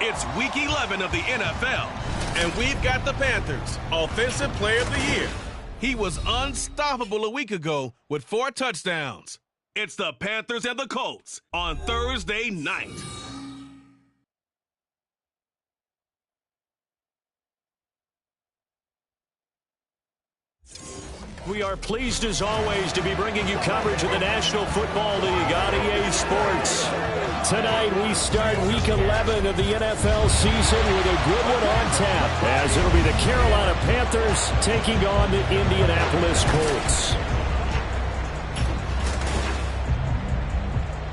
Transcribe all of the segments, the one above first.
It's Week 11 of the NFL, and we've got the Panthers' Offensive Player of the Year. He was unstoppable a week ago with 4 touchdowns. It's the Panthers and the Colts on Thursday night. We are pleased, as always, to be bringing you coverage of the National Football League on EA Sports. Tonight, we start Week 11 of the NFL season with a good one on tap, as it'll be the Carolina Panthers taking on the Indianapolis Colts.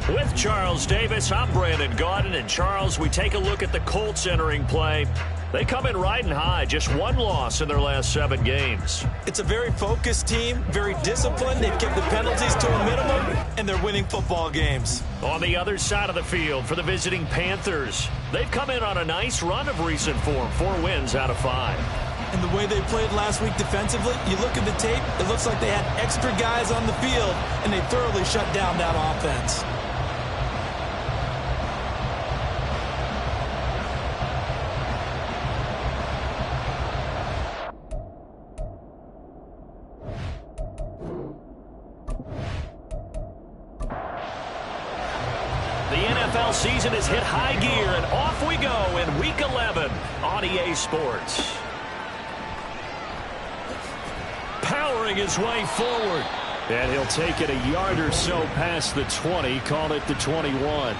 With Charles Davis, I'm Brandon Gaudin, and Charles, we take a look at the Colts entering play. They come in riding high, just 1 loss in their last 7 games. It's a very focused team, very disciplined. They've kept the penalties to a minimum, and they're winning football games. On the other side of the field for the visiting Panthers, they've come in on a nice run of recent form, 4 wins out of 5. And the way they played last week defensively, you look at the tape, it looks like they had extra guys on the field, and they thoroughly shut down that offense. Season has hit high gear, and off we go in Week 11 on EA Sports. Powering his way forward, and he'll take it a yard or so past the 20, call it the 21.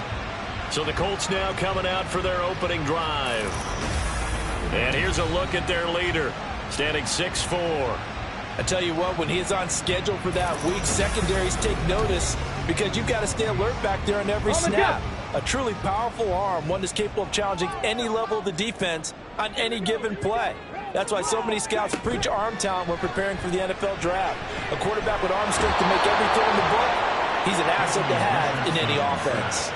So the Colts now coming out for their opening drive. And here's a look at their leader, standing 6'4". I tell you what, when he's on schedule for that week, secondaries take notice because you've got to stay alert back there on every snap. A truly powerful arm, one that's capable of challenging any level of the defense on any given play. That's why so many scouts preach arm talent when preparing for the NFL draft. A quarterback with arm strength to make every throw in the book, he's an asset to have in any offense.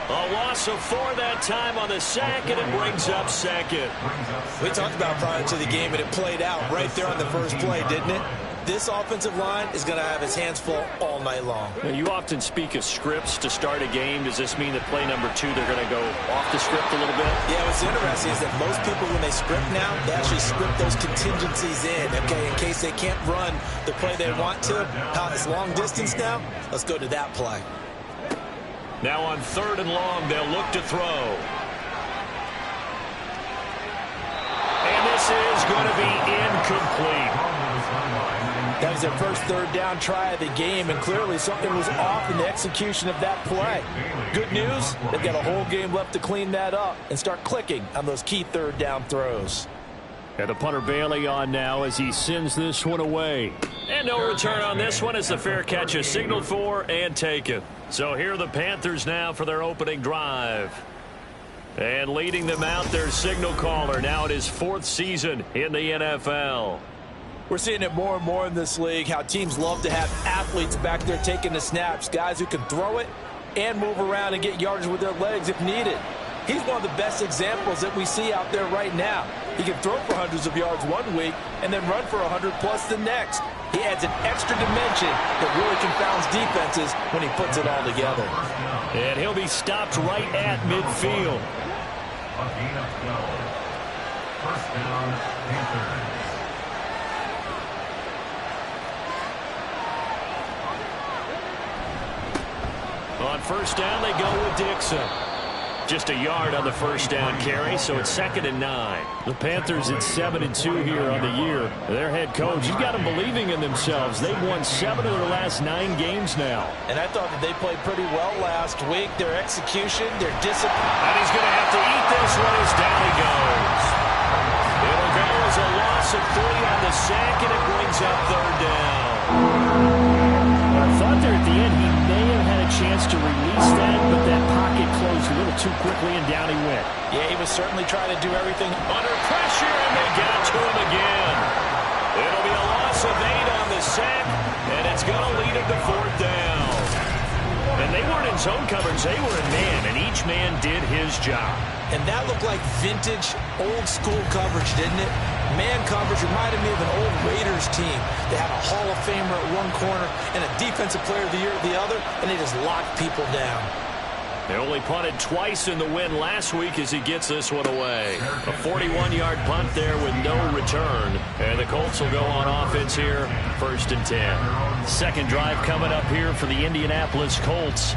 A loss of 4 that time on the sack, and it brings up second. We talked about prior to the game, and it played out right there on the first play, didn't it? This offensive line is going to have his hands full all night long. You often speak of scripts to start a game. Does this mean that play number 2, they're going to go off the script a little bit? Yeah, what's interesting is that most people, when they script now, they actually script those contingencies in, okay, in case they can't run the play they want to. It's long distance now. Let's go to that play. Now on 3rd and long, they'll look to throw. And this is going to be incomplete. That was their first 3rd down try of the game, and clearly something was off in the execution of that play. Good news, they've got a whole game left to clean that up and start clicking on those key 3rd down throws. And the punter Bailey on now as he sends this one away. And no return on this one as the fair catch is signaled for and taken. So here are the Panthers now for their opening drive. And leading them out, their signal caller, now in his 4th season in the NFL. We're seeing it more and more in this league, how teams love to have athletes back there taking the snaps, guys who can throw it and move around and get yardage with their legs if needed. He's one of the best examples that we see out there right now. He can throw for hundreds of yards one week and then run for 100+ the next. He adds an extra dimension that really confounds defenses when he puts it all together. And he'll be stopped right at midfield. First down, Panthers. On 1st down, they go with Dixon. Just a yard on the 1st down carry, so it's 2nd and 9. The Panthers at 7-2 here on the year. Their head coach, he's got them believing in themselves. They've won 7 of their last 9 games now. And I thought that they played pretty well last week. Their execution, their discipline. And he's going to have to eat this one as down he goes. It'll go as a loss of 3 on the sack, and it brings up 3rd down. I thought there at the end he may have had a chance to release that, but that pocket closed a little too quickly, and down he went. Yeah, he was certainly trying to do everything under pressure, and they got to him again. It'll be a loss of 8 on the sack, and it's going to lead him to 4th down. And they weren't in zone coverage, they were in man, and each man did his job. And that looked like vintage, old-school coverage, didn't it? Man coverage reminded me of an old Raiders team. They had a Hall of Famer at one corner and a Defensive Player of the Year at the other, and they just locked people down. They only punted twice in the win last week as he gets this one away. A 41-yard punt there with no return. And the Colts will go on offense here, 1st and 10. Second drive coming up here for the Indianapolis Colts.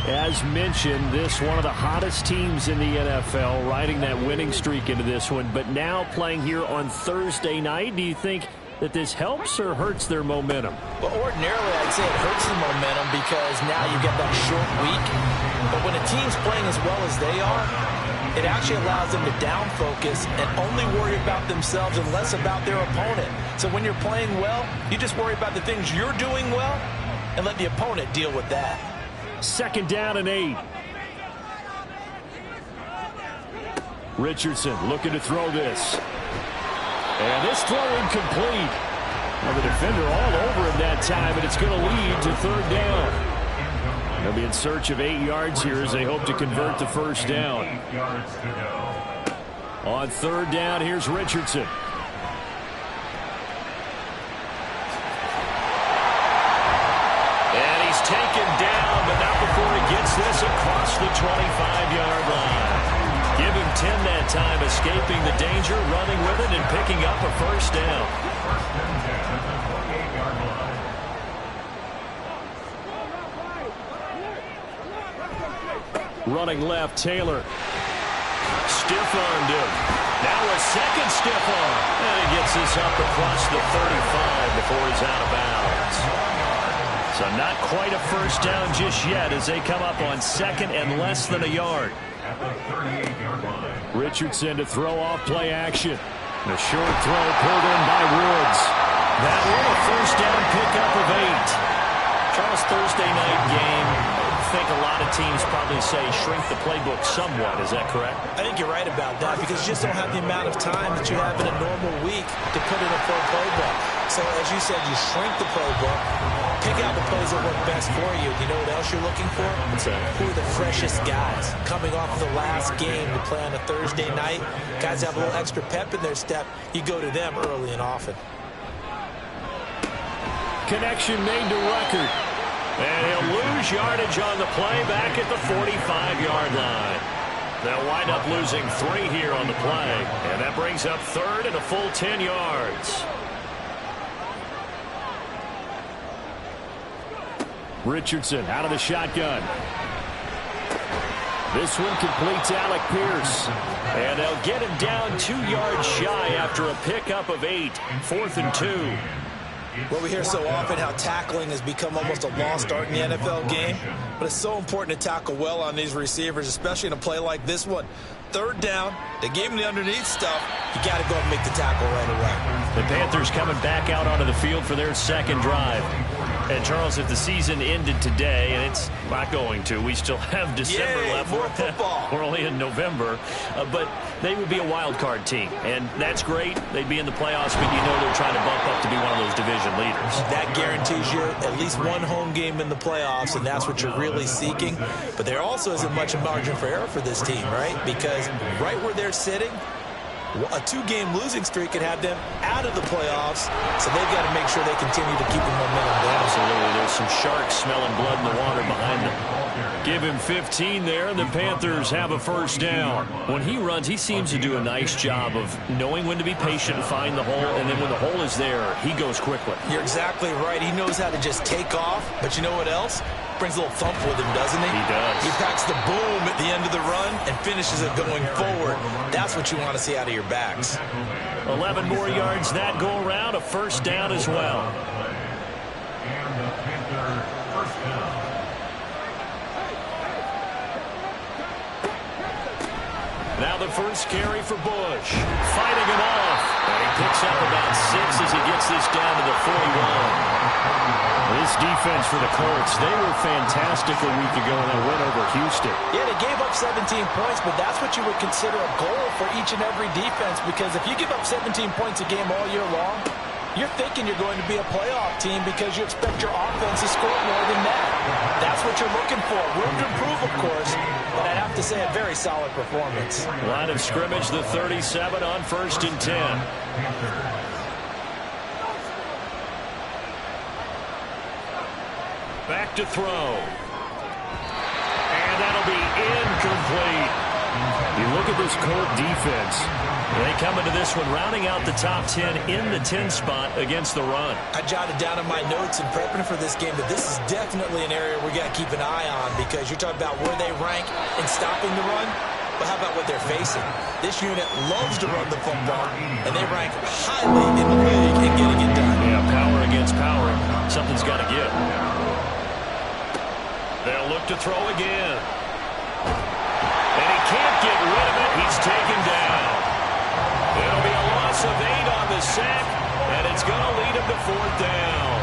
As mentioned, this one of the hottest teams in the NFL, riding that winning streak into this one, but now playing here on Thursday night. Do you think that this helps or hurts their momentum? Well, ordinarily, I'd say it hurts the momentum because now you get that short week. But when a team's playing as well as they are, it actually allows them to down focus and only worry about themselves and less about their opponent. So when you're playing well, you just worry about the things you're doing well and let the opponent deal with that. 2nd down and 8. Richardson looking to throw this. And this throw incomplete. Well, the defender all over him that time, and it's going to lead to 3rd down. They'll be in search of 8 yards here as they hope to convert the 1st down. On 3rd down, here's Richardson. And he's taken down, but not before he gets this across the 25-yard line. Give him 10 that time, escaping the danger, running with it, and picking up a 1st down. Running left, Taylor. Stiff-armed him. Now a second stiff arm. And he gets this up across the 35 before he's out of bounds. So not quite a 1st down just yet as they come up on 2nd and less than a yard. Richardson to throw off play action. The short throw pulled in by Woods. That one a 1st down pickup of 8. Charles, Thursday night game. I think a lot of teams probably say shrink the playbook somewhat. Is that correct? I think you're right about that because you just don't have the amount of time that you have in a normal week to put in a full playbook. So as you said, you shrink the playbook, pick out the plays that work best for you. You know what else you're looking for? What's that? Who are the freshest guys coming off of the last game to play on a Thursday night? Guys have a little extra pep in their step. You go to them early and often. Connection made to Record. And he'll lose yardage on the play back at the 45-yard line. They'll wind up losing 3 here on the play. And that brings up 3rd and a full 10 yards. Richardson out of the shotgun. This one completes Alec Pierce. And they'll get him down 2 yards shy after a pickup of 8. 4th and 2. Well, we hear so often how tackling has become almost a lost art in the NFL game, but it's so important to tackle well on these receivers, especially in a play like this one. 3rd down, they gave him the underneath stuff. You got to go and make the tackle right away. The Panthers coming back out onto the field for their 2nd drive. And, Charles, if the season ended today, and it's not going to, we still have December left. More football. We're only in November. But they would be a wild card team, and that's great. They'd be in the playoffs, but you know they're trying to bump up to be one of those division leaders. That guarantees you at least one home game in the playoffs, and that's what you're really seeking. But there also isn't much margin for error for this team, right? Because right where they're sitting, a 2-game losing streak could have them out of the playoffs, so they've got to make sure they continue to keep the momentum down. Absolutely. There's some sharks smelling blood in the water behind them. Give him 15 there, and the Panthers have a 1st down. When he runs, he seems to do a nice job of knowing when to be patient and find the hole, and then when the hole is there, he goes quickly. You're exactly right. He knows how to just take off, but you know what else? Brings a little thump with him, doesn't he? He does. He packs the boom at the end of the run and finishes it going forward. That's what you want to see out of your backs. 11 more yards that go around, a 1st down as well. And the Panther 1st down. Now the first carry for Bush. Fighting it off. And he picks up about 6 as he gets this down to the 41. This defense for the Colts, they were fantastic a week ago in that win over Houston. Yeah, they gave up 17 points, but that's what you would consider a goal for each and every defense, because if you give up 17 points a game all year long, you're thinking you're going to be a playoff team because you expect your offense to score more than that. That's what you're looking for. Room to improve, of course, but I'd have to say a very solid performance. Line of scrimmage, the 37 on 1st and 10. Back to throw. And that'll be incomplete. You look at this Colt defense. They come into this one rounding out the top 10 in the 10 spot against the run. I jotted down in my notes and prepping for this game that this is definitely an area we got to keep an eye on, because you're talking about where they rank in stopping the run. But how about what they're facing? This unit loves to run the football, and they rank highly in the league in getting it done. Yeah, power against power. Something's got to give. They'll look to throw again. And he can't get rid of it. He's taken down. It'll be a loss of 8 on the sack, and it's going to lead him to 4th down.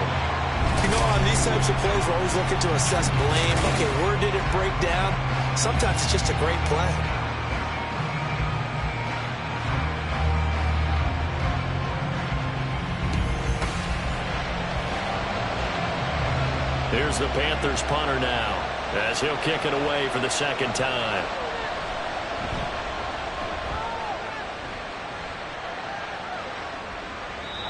You know, on these types of plays, we're always looking to assess blame. Okay, where did it break down? Sometimes it's just a great play. Here's the Panthers punter now, as he'll kick it away for the second time.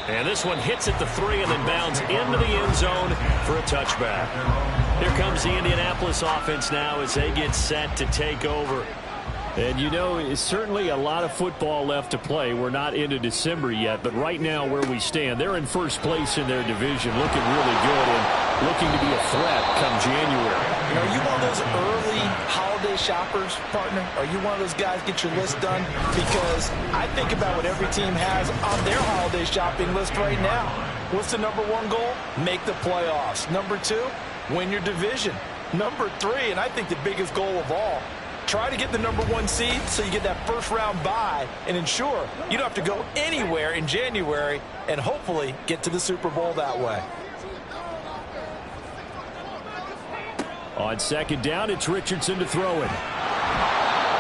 And this one hits at the 3 and then bounds into the end zone for a touchback. Here comes the Indianapolis offense now as they get set to take over. And, you know, it's certainly a lot of football left to play. We're not into December yet, but right now where we stand, they're in first place in their division, looking really good and looking to be a threat come January. You know, are you one of those early holiday shoppers, partner? Are you one of those guys get your list done? Because I think about what every team has on their holiday shopping list right now. What's the number 1 goal? Make the playoffs. Number 2, win your division. Number 3, and I think the biggest goal of all, try to get the number 1 seed so you get that first-round bye and ensure you don't have to go anywhere in January and hopefully get to the Super Bowl that way. On second down, it's Richardson to throw it.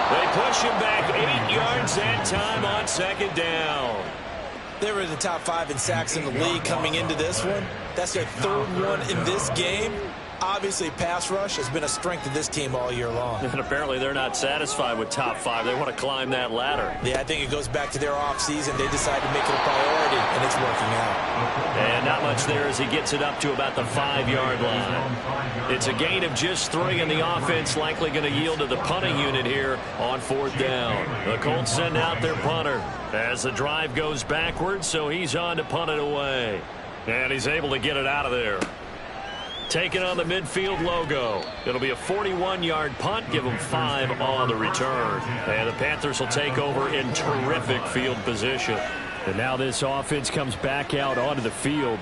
They push him back 8 yards that time on second down. They were in the top 5 in sacks in the league coming into this one. That's their 3rd one in this game. Obviously, pass rush has been a strength of this team all year long. And apparently they're not satisfied with top 5. They want to climb that ladder. Yeah, I think it goes back to their offseason. They decided to make it a priority, and it's working out. And not much there as he gets it up to about the 5-yard line. It's a gain of just 3, and the offense likely going to yield to the punting unit here on 4th down. The Colts send out their punter as the drive goes backwards, so he's on to punt it away. And he's able to get it out of there. Taking on the midfield logo. It'll be a 41-yard punt. Give them 5 on the return. And the Panthers will take over in terrific field position. And now this offense comes back out onto the field.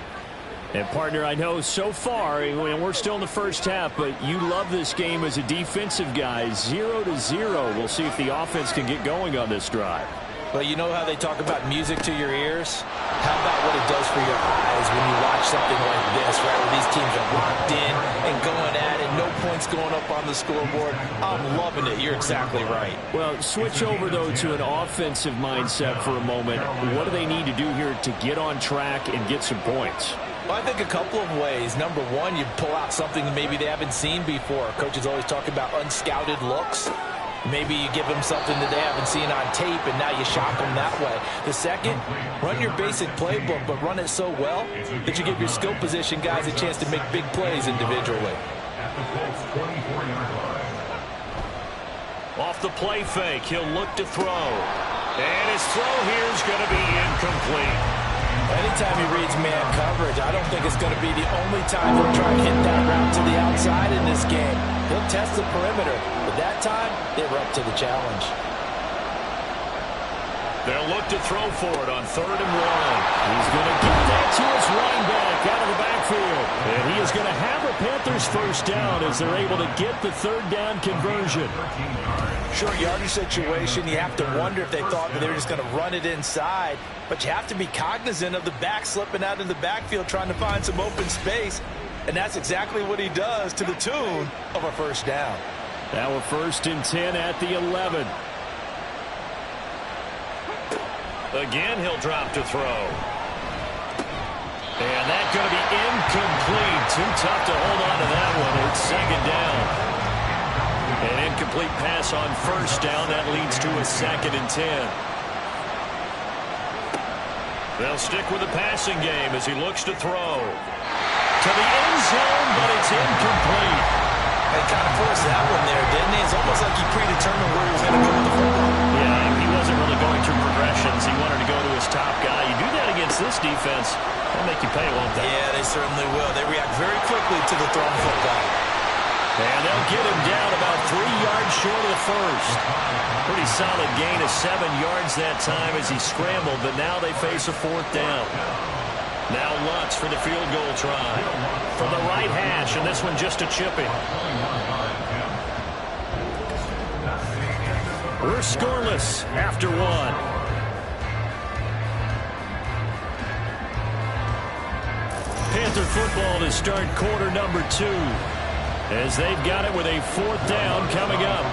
And, partner, I know so far, and we're still in the first half, but you love this game as a defensive guy. 0-0. We'll see if the offense can get going on this drive. Well, you know how they talk about music to your ears? How about what it does for your eyes when you watch something like this, right, where these teams are locked in and going at it, no points going up on the scoreboard? I'm loving it. You're exactly right. Well, switch over, though, to an offensive mindset for a moment. What do they need to do here to get on track and get some points? Well, I think a couple of ways. Number 1, you pull out something that maybe they haven't seen before. Coaches always talk about unscouted looks. Maybe you give them something that they haven't seen on tape, and now you shock them that way. The second, run your basic playbook, but run it so well that you give your skill position guys a chance to make big plays individually. Off the play fake, he'll look to throw. And his throw here is going to be incomplete. Anytime he reads man coverage, I don't think it's going to be the only time he'll try and hit that route to the outside in this game. He'll test the perimeter, but that time, they were up to the challenge. They'll look to throw for it on 3rd and 1. He's going to give that to his running back out of the backfield. And he is going to have a Panthers first down as they're able to get the 3rd down conversion. Short yardage situation, you have to wonder if they thought that they were just going to run it inside. But you have to be cognizant of the back slipping out in the backfield trying to find some open space. And that's exactly what he does to the tune of a first down. Now a 1st and 10 at the 11. Again, he'll drop to throw. And that's going to be incomplete. Too tough to hold on to that one. It's 2nd down. An incomplete pass on 1st down. That leads to a 2nd and 10. They'll stick with the passing game as he looks to throw. To the end zone, but it's incomplete. They kind of forced that one there, didn't they? it's almost like he predetermined where he was going to go with the football. Yeah, he wasn't really going through progressions. He wanted to go to his top guy. You do that against this defense, they'll make you pay, won't they? Yeah, they certainly will. They react very quickly to the thrown football. And they'll get him down about 3 yards short of the first. Pretty solid gain of 7 yards that time as he scrambled, but now they face a 4th down. Now Lutz for the field goal try. From the right hash, and this one just a chipping. We're scoreless after 1. Panther football to start quarter number 2. As they've got it with a 4th down coming up.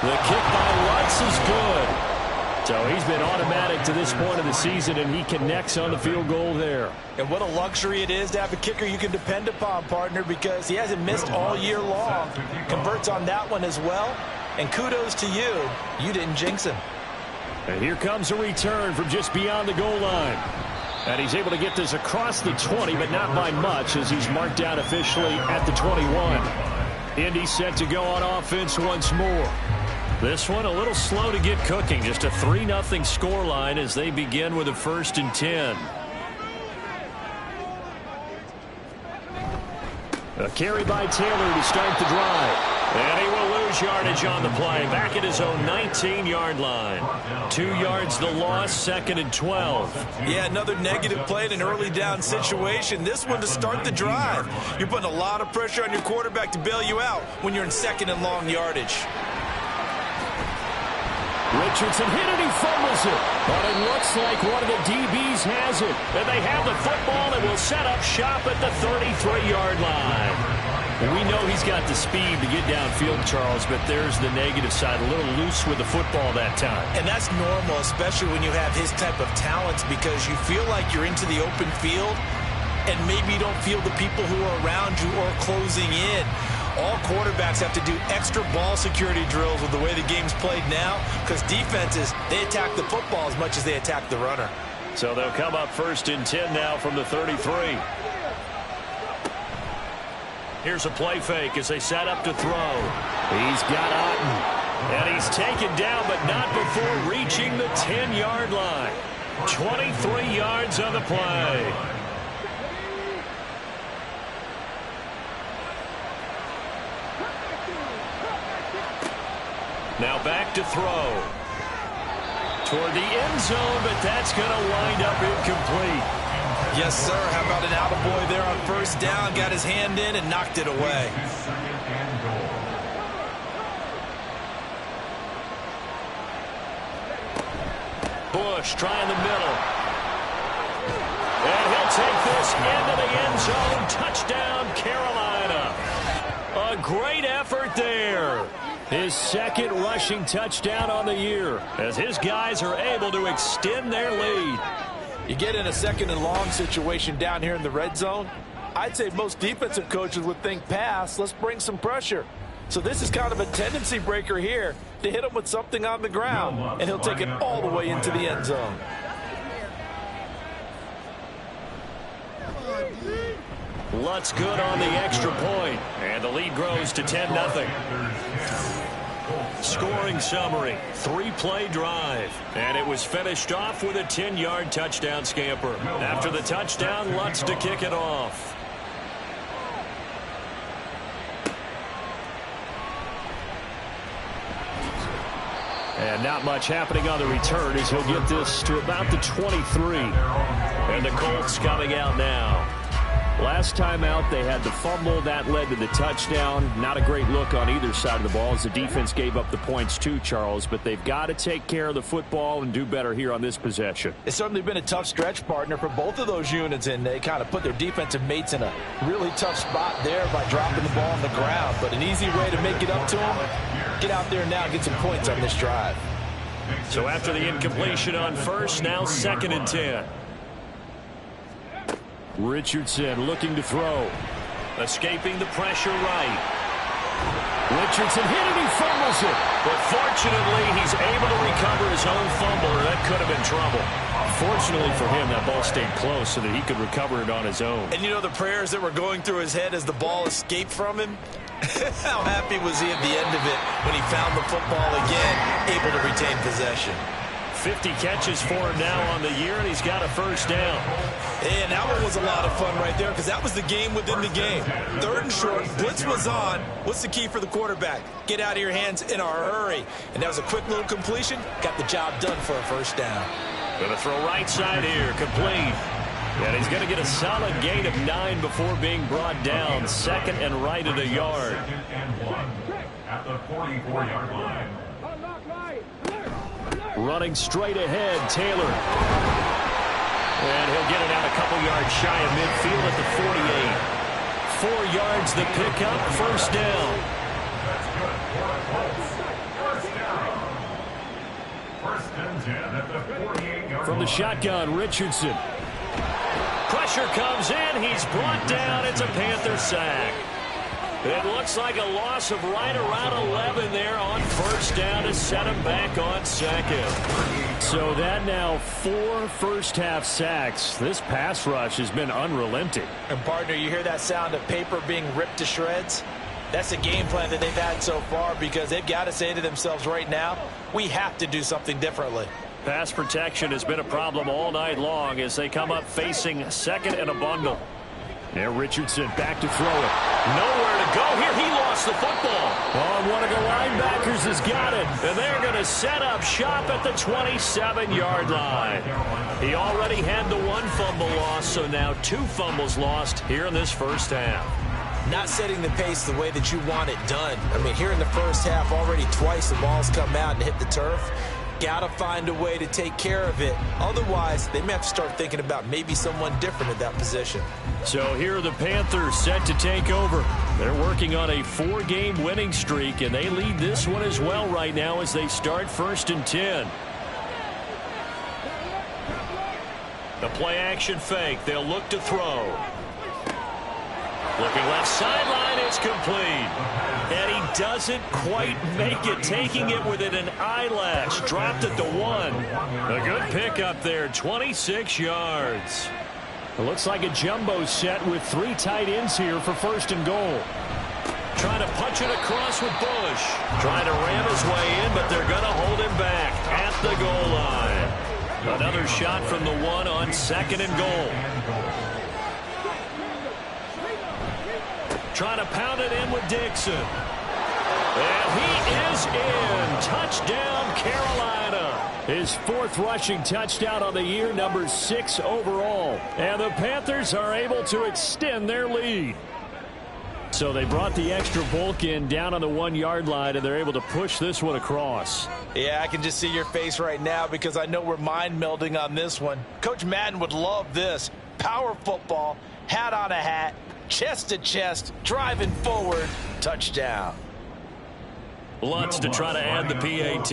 The kick by Lutz is good. So he's been automatic to this point of the season, and he connects on the field goal there. And what a luxury it is to have a kicker you can depend upon, partner, because he hasn't missed all year long. Converts on that one as well. And kudos to you. You didn't jinx him. And here comes a return from just beyond the goal line. And he's able to get this across the 20, but not by much, as he's marked down officially at the 21. Indy set to go on offense once more. This one a little slow to get cooking. Just a 3-0 scoreline as they begin with a 1st and 10. A carry by Taylor to start the drive. And he will lose yardage on the play. Back at his own 19-yard line. 2 yards the loss, 2nd and 12. Yeah, another negative play in an early down situation. This one to start the drive. You're putting a lot of pressure on your quarterback to bail you out when you're in 2nd and long yardage. Richardson hit it, he fumbles it. But it looks like one of the DBs has it. And they have the football and will set up shop at the 33-yard line. We know he's got the speed to get downfield, Charles, but there's the negative side. A little loose with the football that time. And that's normal, especially when you have his type of talents, because you feel like you're into the open field and maybe you don't feel the people who are around you or closing in. All quarterbacks have to do extra ball security drills with the way the game's played now, because defenses, they attack the football as much as they attack the runner. So they'll come up 1st and 10 now from the 33. Here's a play fake as they set up to throw. He's got Otten. And he's taken down, but not before reaching the 10-yard line. 23 yards on the play. Now back to throw. Toward the end zone, but that's going to wind up incomplete. Yes, sir. How about an attaboy there on 1st down? Got his hand in and knocked it away. Bush trying the middle. And he'll take this into the end zone. Touchdown, Carolina. A great effort there. His 2nd rushing touchdown on the year as his guys are able to extend their lead. You get in a 2nd and long situation down here in the red zone, I'd say most defensive coaches would think pass, let's bring some pressure. So this is kind of a tendency breaker here to hit him with something on the ground, and he'll take it all the way into the end zone. Lutz good on the extra point, and the lead grows to 10-0. Scoring summary, 3-play drive, and it was finished off with a 10-yard touchdown scamper. After the touchdown, Lutz to kick it off. And not much happening on the return as he'll get this to about the 23. And the Colts coming out now. Last time out, they had the fumble. That led to the touchdown. Not a great look on either side of the ball as the defense gave up the points too, Charles. But they've got to take care of the football and do better here on this possession. It's certainly been a tough stretch, partner, for both of those units, and they kind of put their defensive mates in a really tough spot there by dropping the ball on the ground. But an easy way to make it up to them, get out there now and get some points on this drive. So after the incompletion on 1st, now 2nd and 10. Richardson looking to throw. Escaping the pressure right. Richardson hit it, he fumbles it. But fortunately, he's able to recover his own fumble, or that could have been trouble. Fortunately for him, that ball stayed close so that he could recover it on his own. And you know the prayers that were going through his head as the ball escaped from him? How happy was he at the end of it when he found the football again, able to retain possession? 50 catches for him now on the year, and he's got a first down. And that one was a lot of fun right there because that was the game within the game. 3rd and short, blitz was on. What's the key for the quarterback? Get out of your hands in a hurry. And that was a quick little completion. Got the job done for a first down. Going to throw right side here, complete. And he's going to get a solid gain of 9 before being brought down. 2nd and right at a yard. 2nd and 1 at the 44-yard line. Running straight ahead, Taylor. And he'll get it out a couple yards shy of midfield at the 48. 4 yards the pickup, first down. That's good for the Colts. First down. 1st and 10 at the 48-yard From the line. shotgun, Richardson. Pressure comes in. He's brought down. It's a Panther sack. It looks like a loss of right around 11 there on first down to set him back on 2nd. So that now 4 first-half sacks. This pass rush has been unrelenting. And, partner, you hear that sound of paper being ripped to shreds? That's a game plan that they've had so far because they've got to say to themselves right now, we have to do something differently. Pass protection has been a problem all night long as they come up facing 2nd and a bundle. There, Richardson back to throw it. Nowhere to go here. He lost the football. Oh, one of the linebackers has got it. And they're going to set up shop at the 27-yard line. He already had the 1 fumble loss, so now 2 fumbles lost here in this first half. Not setting the pace the way that you want it done. I mean, here in the first half, already twice the ball's come out and hit the turf. Got to find a way to take care of it. Otherwise, they may have to start thinking about maybe someone different at that position. So here are the Panthers set to take over. They're working on a 4-game winning streak, and they lead this one as well right now as they start 1st and 10. The play-action fake. They'll look to throw. Looking left sideline, it's complete. And he doesn't quite make it, taking it within an eyelash. Dropped it to 1. A good pickup there, 26 yards. It looks like a jumbo set with 3 tight ends here for 1st and goal. Trying to punch it across with Bush. Trying to ram his way in, but they're going to hold him back at the goal line. Another shot from the 1 on 2nd and goal. Trying to pound it in with Dixon. And he is in. Touchdown, Carolina. His 4th rushing touchdown on the year, number 6 overall. And the Panthers are able to extend their lead. So they brought the extra bulk in down on the 1-yard line, and they're able to push this one across. Yeah, I can just see your face right now because I know we're mind melding on this one. Coach Madden would love this. Power football, hat on a hat, chest to chest, driving forward, touchdown. Lutz to try to add the PAT.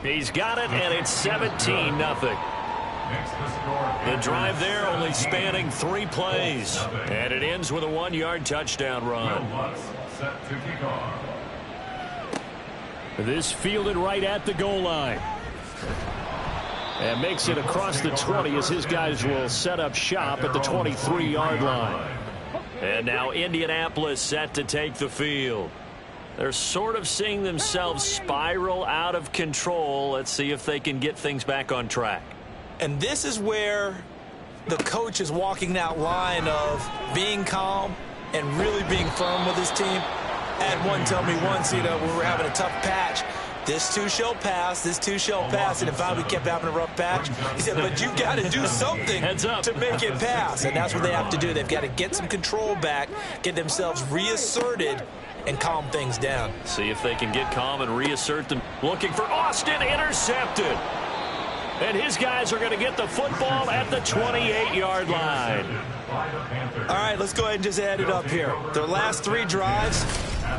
He's got it, and it's 17-0. The drive there only spanning 3 plays. And it ends with a 1-yard touchdown run. This fielded right at the goal line. And makes it across the 20 as his guys will set up shop at the 23-yard line. And now Indianapolis set to take the field. They're sort of seeing themselves spiral out of control. Let's see if they can get things back on track. And this is where the coach is walking that line of being calm and really being firm with his team. I had one tell me once, you know, we were having a tough patch. This too shall pass, this too shall pass. And if we kept having a rough patch, he said, but you've got to do something to make it pass. And that's what they have to do. They've got to get some control back, get themselves reasserted, and calm things down. See if they can get calm and reassert them. Looking for Austin, intercepted. And his guys are going to get the football at the 28-yard line. All right, let's go ahead and just add it up here. Their last 3 drives,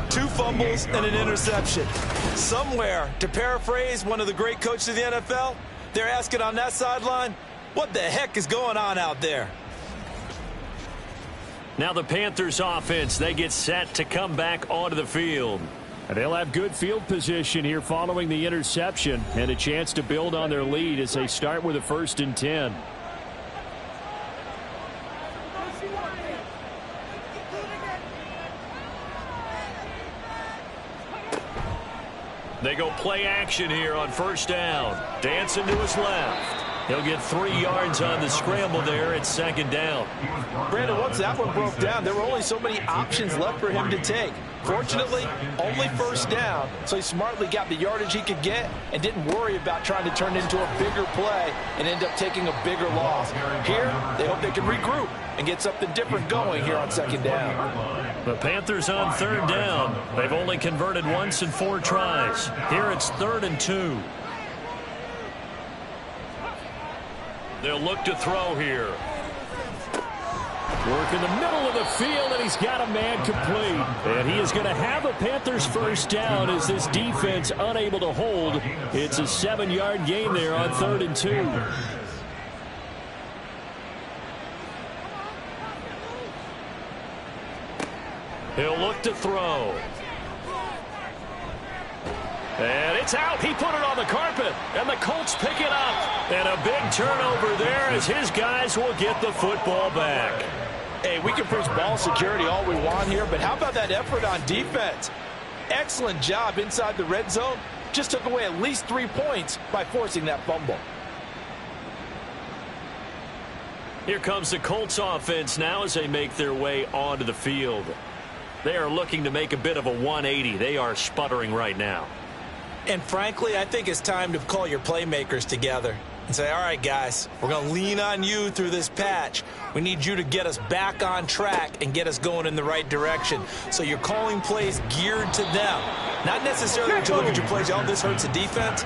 2 fumbles and an interception. Somewhere, to paraphrase one of the great coaches of the NFL, they're asking on that sideline, what the heck is going on out there? Now the Panthers offense, they get set to come back onto the field. And they'll have good field position here following the interception and a chance to build on their lead as they start with a 1st and 10. They go play action here on 1st down. Dancing to his left. He'll get 3 yards on the scramble there at 2nd down. Brandon, once that one broke down, there were only so many options left for him to take. Fortunately, only 1st down, so he smartly got the yardage he could get and didn't worry about trying to turn it into a bigger play and end up taking a bigger loss. Here, they hope they can regroup and get something different going here on 2nd down. The Panthers on 3rd down. They've only converted once in 4 tries. Here it's 3rd and 2. They'll look to throw here. Work in the middle of the field, and he's got a man complete. And he is going to have a Panthers 1st down as this defense unable to hold. It's a 7-yard gain there on 3rd and 2. He'll look to throw. And it's out. He put it on the carpet. And the Colts pick it up. And a big turnover there as his guys will get the football back. Hey, we can preach ball security all we want here, but how about that effort on defense? Excellent job inside the red zone. Just took away at least 3 points by forcing that fumble. Here comes the Colts offense now as they make their way onto the field. They are looking to make a bit of a 180. They are sputtering right now. And frankly, I think it's time to call your playmakers together and say, all right, guys, we're going to lean on you through this patch. We need you to get us back on track and get us going in the right direction. So you're calling plays geared to them. Not necessarily when you look at your plays, oh, this hurts the defense.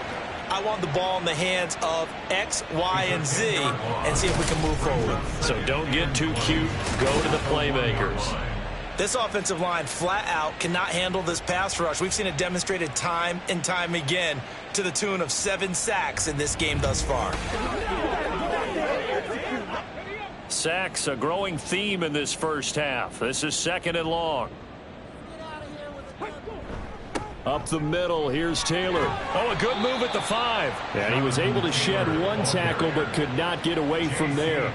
I want the ball in the hands of X, Y, and Z and see if we can move forward. So don't get too cute. Go to the playmakers. This offensive line flat out cannot handle this pass rush. We've seen it demonstrated time and time again to the tune of 7 sacks in this game thus far. Sacks, a growing theme in this 1st half. This is 2nd and long. Up the middle, here's Taylor. Oh, a good move at the 5. And he was able to shed 1 tackle but could not get away from there.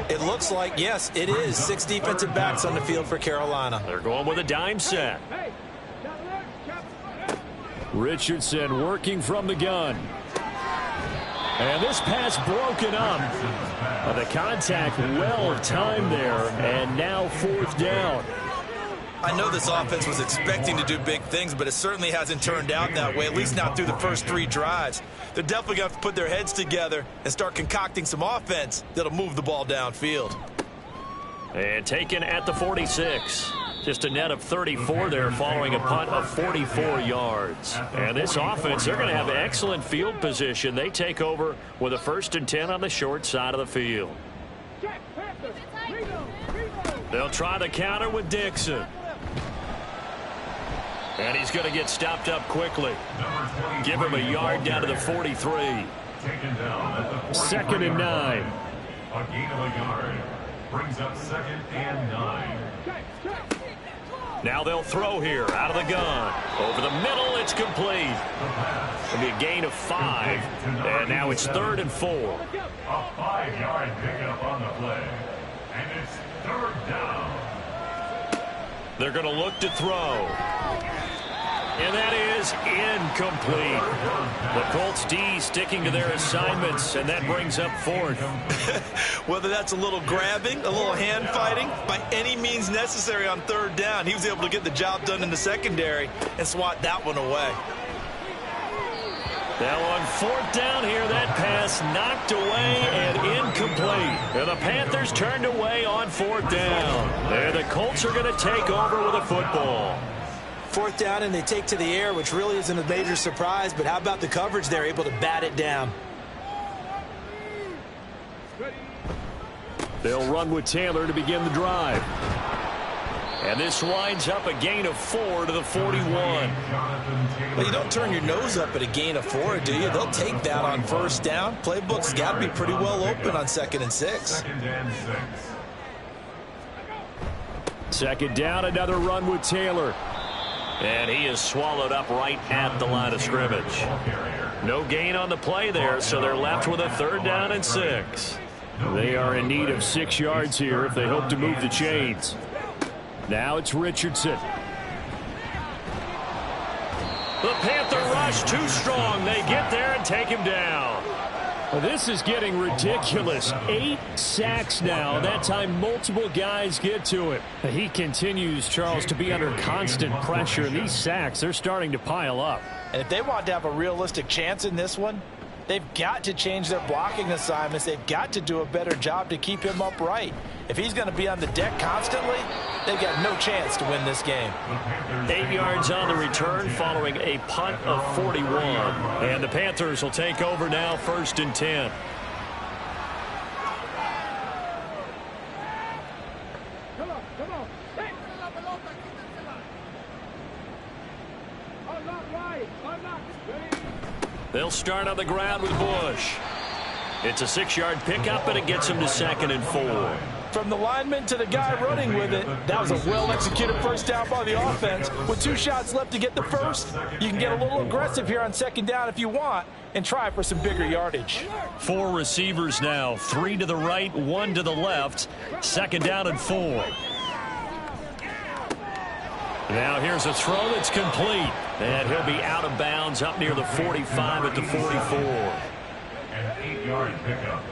It looks like, yes, it is 6 defensive backs on the field for Carolina. They're going with a dime set. Richardson working from the gun. And this pass broken up. The contact well timed there, and now 4th down. I know this offense was expecting to do big things, but it certainly hasn't turned out that way, at least not through the first 3 drives. They're definitely going to have to put their heads together and start concocting some offense that'll move the ball downfield. And taken at the 46. Just a net of 34 there following a punt of 44 yards. And this offense, they're going to have excellent field position. They take over with a 1st and 10 on the short side of the field. They'll try the counter with Dixon. And he's going to get stopped up quickly. Give him a yard down to the 43. 2nd and 9. A gain of a yard brings up 2nd and 9. Now they'll throw here out of the gun. Over the middle, it's complete. It'll be a gain of 5. And now it's 3rd and 4. A 5-yard pickup on the play. And it's 3rd down. They're going to look to throw. And that is incomplete. The Colts D sticking to their assignments, and that brings up 4th. Whether that's a little grabbing, a little hand fighting, by any means necessary on 3rd down, he was able to get the job done in the secondary and swat that one away. Now on 4th down here, that pass knocked away and incomplete. And the Panthers turned away on 4th down. And the Colts are going to take over with a football. 4th down, and they take to the air, which really isn't a major surprise, but how about the coverage? They're able to bat it down. They'll run with Taylor to begin the drive. And this winds up a gain of 4 to the 41. Well, you don't turn your nose up at a gain of 4, do you? They'll take that on 1st down. Playbook's got to be pretty well open on 2nd and 6. 2nd and 6. 2nd down, another run with Taylor. And he is swallowed up right at the line of scrimmage. No gain on the play there, so they're left with a 3rd down and 6. They are in need of 6 yards here if they hope to move the chains. Now it's Richardson. The Panther rush too strong. They get there and take him down. Well, this is getting ridiculous. 8 sacks now. That time multiple guys get to it. He continues, Charles, to be under constant pressure. These sacks, they're starting to pile up. And if they want to have a realistic chance in this one, they've got to change their blocking assignments. They've got to do a better job to keep him upright. If he's going to be on the deck constantly, they've got no chance to win this game. 8 yards on the return following a punt of 41. And the Panthers will take over now, 1st and 10. They'll start on the ground with Bush. It's a 6-yard pickup, and it gets him to 2nd and 4. From the lineman to the guy running with it, that was a well-executed 1st down by the offense. With 2 shots left to get the 1st, you can get a little aggressive here on 2nd down if you want and try for some bigger yardage. 4 receivers now, 3 to the right, 1 to the left. 2nd down and 4. Now here's a throw that's complete. And he'll be out of bounds up near the 45 at the 44. An 8-yard pickup.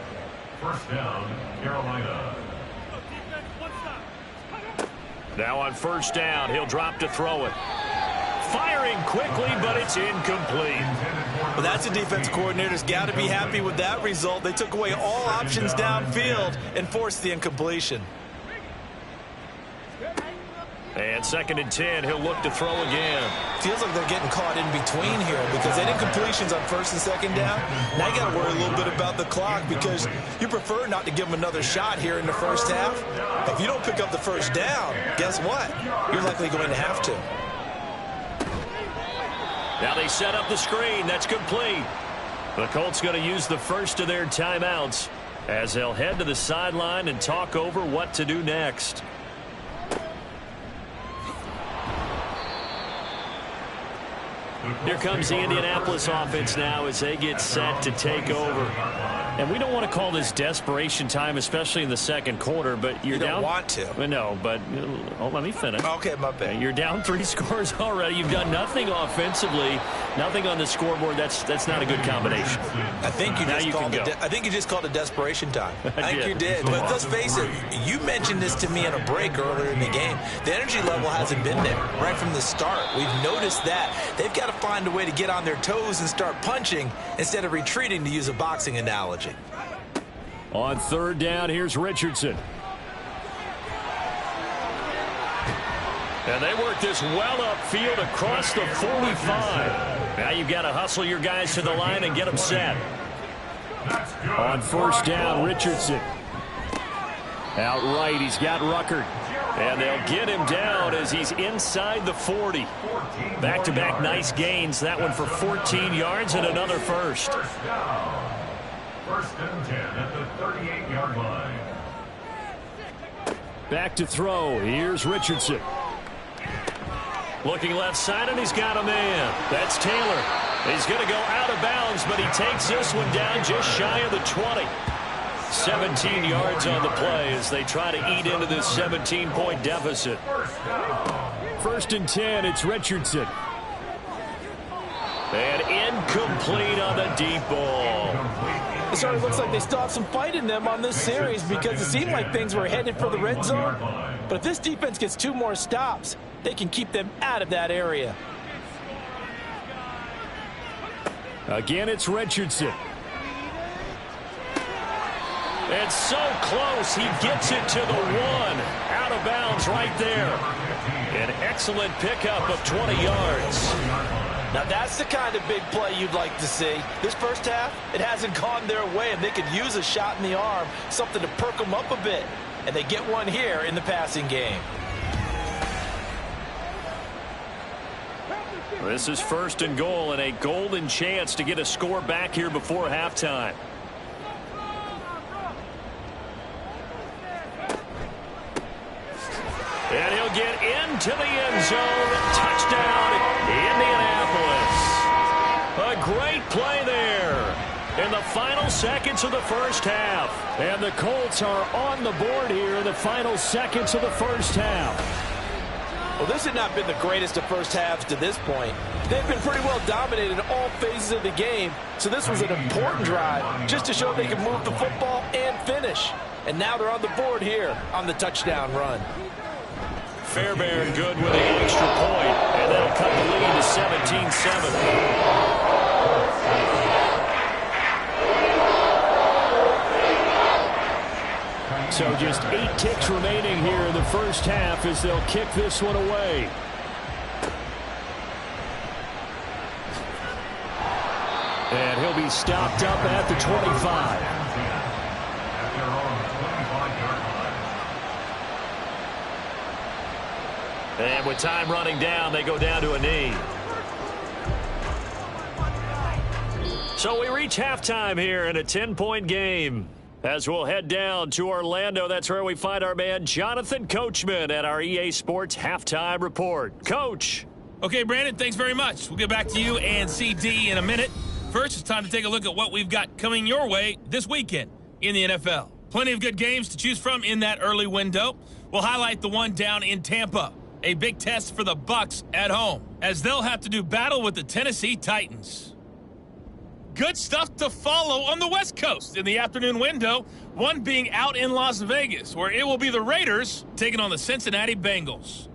1st down, Carolina. Now on 1st down, he'll drop to throw it. Firing quickly, but it's incomplete. Well, that's a defense coordinator's got to be happy with that result. They took away all options downfield and forced the incompletion. And 2nd and 10, he'll look to throw again. Feels like they're getting caught in between here because they did incompletions on 1st and 2nd down. Now you got to worry a little bit about the clock because you prefer not to give them another shot here in the 1st half. If you don't pick up the 1st down, guess what? You're likely going to have to. Now they set up the screen. That's complete. The Colts going to use the first of their timeouts as they'll head to the sideline and talk over what to do next. Here comes the Indianapolis offense now as they get set to take over. And we don't want to call this desperation time, especially in the 2nd quarter, but you're down. You don't want to. No, but let me finish. Okay, my bad. You're down 3 scores already. You've done nothing offensively, nothing on the scoreboard. That's not a good combination. I think you just called it desperation time. I think you did. But let's face it, you mentioned this to me in a break earlier in the game. The energy level hasn't been there right from the start. We've noticed that. They've got to find a way to get on their toes and start punching instead of retreating, to use a boxing analogy. On 3rd down, here's Richardson. And they work this well upfield across the 45. Now you've got to hustle your guys to the line and get them set. On 1st down, Richardson. Out right, he's got Ruckert. And they'll get him down as he's inside the 40. Back-to-back nice gains. That one for 14 yards and another 1st. 1st and 10 at the 38-yard line. Back to throw. Here's Richardson. Looking left side, and he's got a man. That's Taylor. He's going to go out of bounds, but he takes this one down just shy of the 20. 17 yards on the play as they try to eat into this 17-point deficit. 1st and 10, it's Richardson. And incomplete on the deep ball. It sort of looks like they still have some fight in them on this series because it seemed like things were headed for the red zone. But if this defense gets 2 more stops, they can keep them out of that area. Again, it's Richardson. It's so close. He gets it to the 1. Out of bounds right there. An excellent pickup of 20 yards. Now that's the kind of big play you'd like to see. This 1st half, it hasn't gone their way, and they could use a shot in the arm, something to perk them up a bit. And they get one here in the passing game. This is 1st and goal and a golden chance to get a score back here before halftime. And he'll get into the end zone. Touchdown, Indianapolis. A great play there in the final seconds of the first half. And the Colts are on the board here in the final seconds of the first half. Well, this had not been the greatest of first halves to this point. They've been pretty well dominated in all phases of the game, so this was an important drive just to show they can move the football and finish. And now they're on the board here on the touchdown run. Fairbairn good with the extra point, and that'll cut the lead to 17-7. So just 8 ticks remaining here in the first half as they'll kick this one away. And he'll be stopped up at the 25. And with time running down, they go down to a knee. So we reach halftime here in a 10-point game. As we'll head down to Orlando, that's where we find our man Jonathan Coachman at our EA Sports Halftime Report. Coach. Okay, Brandon, thanks very much. We'll get back to you and CD in a minute. First, it's time to take a look at what we've got coming your way this weekend in the NFL. Plenty of good games to choose from in that early window. We'll highlight the one down in Tampa, a big test for the Bucs at home, as they'll have to do battle with the Tennessee Titans. Good stuff to follow on the West Coast in the afternoon window, one being out in Las Vegas, where it will be the Raiders taking on the Cincinnati Bengals.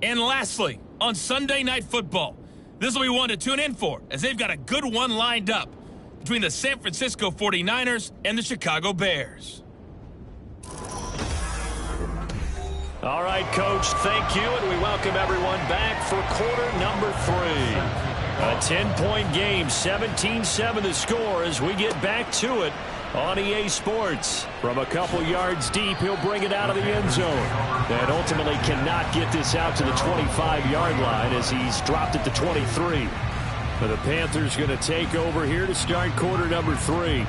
And lastly, on Sunday Night Football, this will be one to tune in for, as they've got a good one lined up between the San Francisco 49ers and the Chicago Bears. All right, Coach, thank you, and we welcome everyone back for quarter number 3. A 10-point game, 17-7 the score as we get back to it on EA Sports. From a couple yards deep, he'll bring it out of the end zone. And ultimately cannot get this out to the 25-yard line as he's dropped at the 23. But the Panthers going to take over here to start quarter number 3.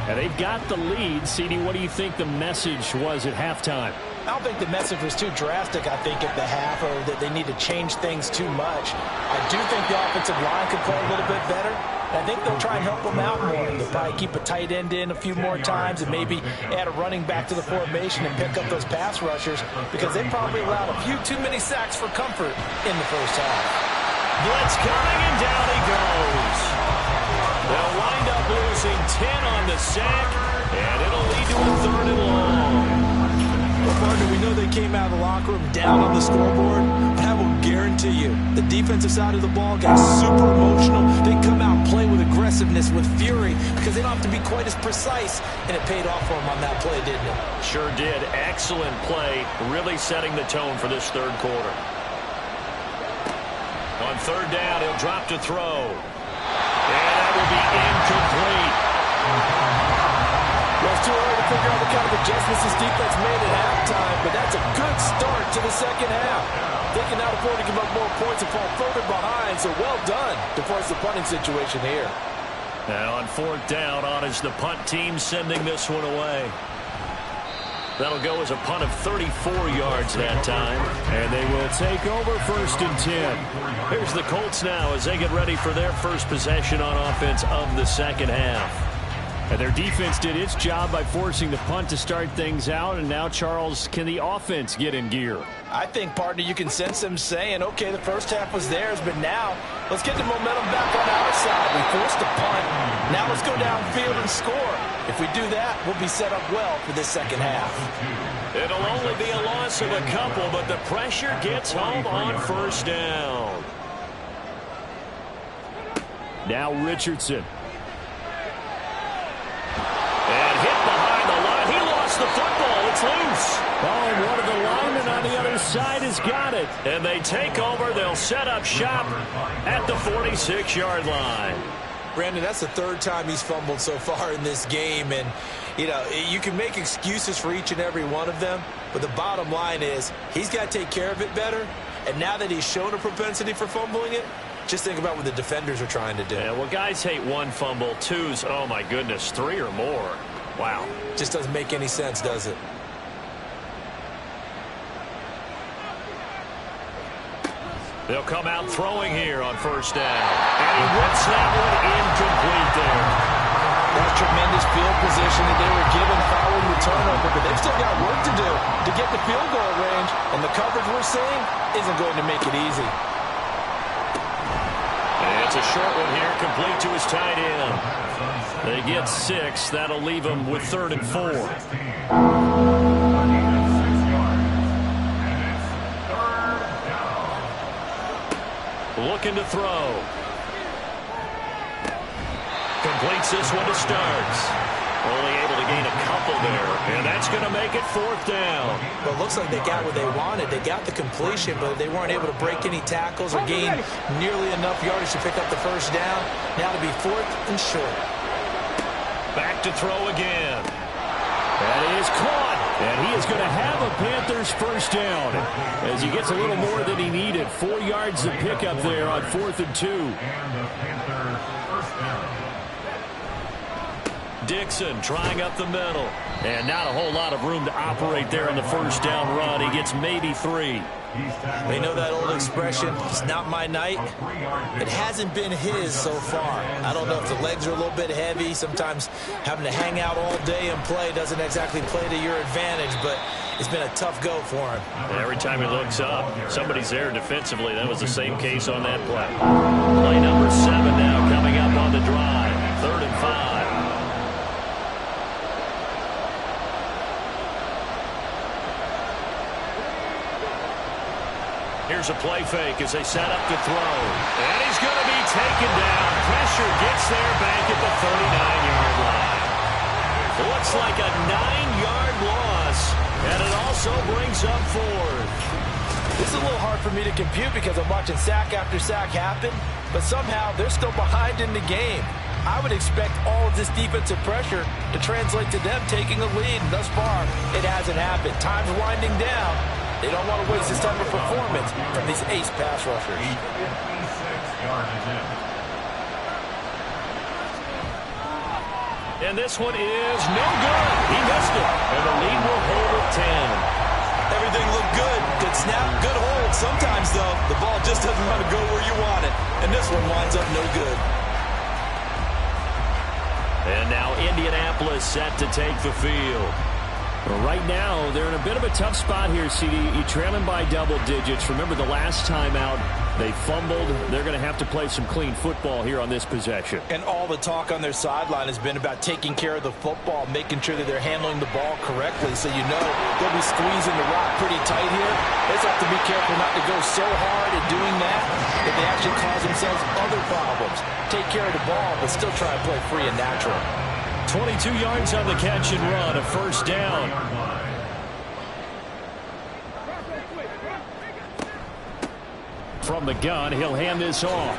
And they've got the lead. CD, what do you think the message was at halftime? I don't think the message was too drastic, I think, at the half, or that they need to change things too much. I do think the offensive line could play a little bit better. I think they'll try and help them out more. They'll probably keep a tight end in a few more times and maybe add a running back to the formation and pick up those pass rushers, because they probably allowed a few too many sacks for comfort in the first half. Blitz coming, and down he goes. They'll wind up losing 10 on the sack, and it'll lead to a 3rd and long. Well, partner, we know they came out of the locker room down on the scoreboard, but I will guarantee you the defensive side of the ball got super emotional. They come out and play with aggressiveness, with fury, because they don't have to be quite as precise, and it paid off for them on that play, didn't it? Sure did. Excellent play, really setting the tone for this third quarter. On 3rd down, he'll drop to throw. And that will be incomplete. Well, it's too early to figure out what kind of adjustments this defense made at halftime, but that's a good start to the second half. They can now afford to give up more points and fall further behind, so well done to force the punting situation here. And on 4th down, on is the punt team sending this one away. That'll go as a punt of 34 yards that time. And they will take over 1st and 10. Here's the Colts now as they get ready for their first possession on offense of the second half. And their defense did its job by forcing the punt to start things out. And now, Charles, can the offense get in gear? I think, partner, you can sense them saying, okay, the first half was theirs, but now let's get the momentum back on our side. We forced a punt. Now let's go downfield and score. If we do that, we'll be set up well for this second half. It'll only be a loss of a couple, but the pressure gets home on 1st down. Now Richardson. And hit behind the line. He lost the football. It's loose. Oh, and one of the linemen on the other side has got it. And they take over. They'll set up shop at the 46-yard line. Brandon, that's the 3rd time he's fumbled so far in this game. And, you know, you can make excuses for each and every one of them. But the bottom line is he's got to take care of it better. And now that he's shown a propensity for fumbling it, just think about what the defenders are trying to do. Yeah, well, guys hate 1 fumble, 2's, oh, my goodness, 3 or more. Wow. Just doesn't make any sense, does it? They'll come out throwing here on first down. And he whips that one incomplete there. That's tremendous field position that they were given following the turnover, but they've still got work to do to get the field goal range, and the coverage we're seeing isn't going to make it easy. And it's a short one here, complete to his tight end. They get 6. That'll leave them with 3rd and 4. Looking to throw. Completes this one to Starks. Only able to gain a couple there, and that's going to make it 4th down. Well, it looks like they got what they wanted. They got the completion, but they weren't able to break any tackles or gain nearly enough yardage to pick up the first down. Now to be 4th and short. Back to throw again. That is caught. And he is going to have a Panthers first down as he gets a little more than he needed. 4 yards of pickup there on 4th and 2. And the Panthers first down. Dixon trying up the middle. And not a whole lot of room to operate there on the first down run. He gets maybe 3. They know that old expression, it's not my night. It hasn't been his so far. I don't know if the legs are a little bit heavy. Sometimes having to hang out all day and play doesn't exactly play to your advantage, but it's been a tough go for him. Every time he looks up, somebody's there defensively. That was the same case on that play. Play number 7 now coming up on the drive. 3rd and 5. Here's a play fake as they set up to throw. And he's going to be taken down. Pressure gets there back at the 39-yard line. Looks like a 9-yard loss, and it also brings up 4th. This is a little hard for me to compute because I'm watching sack after sack happen, but somehow they're still behind in the game. I would expect all of this defensive pressure to translate to them taking a lead, and thus far, it hasn't happened. Time's winding down. They don't want to waste this type of performance from these ace pass rushers. 56 yards in. And this one is no good. He missed it. And the lead will hold at 10. Everything looked good. Good snap, good hold. Sometimes, though, the ball just doesn't want to go where you want it. And this one winds up no good. And now Indianapolis set to take the field. Well, right now, they're in a bit of a tough spot here, CD. You're trailing by double digits. Remember the last time out, they fumbled. They're going to have to play some clean football here on this possession. And all the talk on their sideline has been about taking care of the football, making sure that they're handling the ball correctly. So you know they'll be squeezing the rock pretty tight here. They just have to be careful not to go so hard at doing that that they actually cause themselves other problems. Take care of the ball, but still try and play free and natural. 22 yards on the catch and run, a first down. From the gun, he'll hand this off.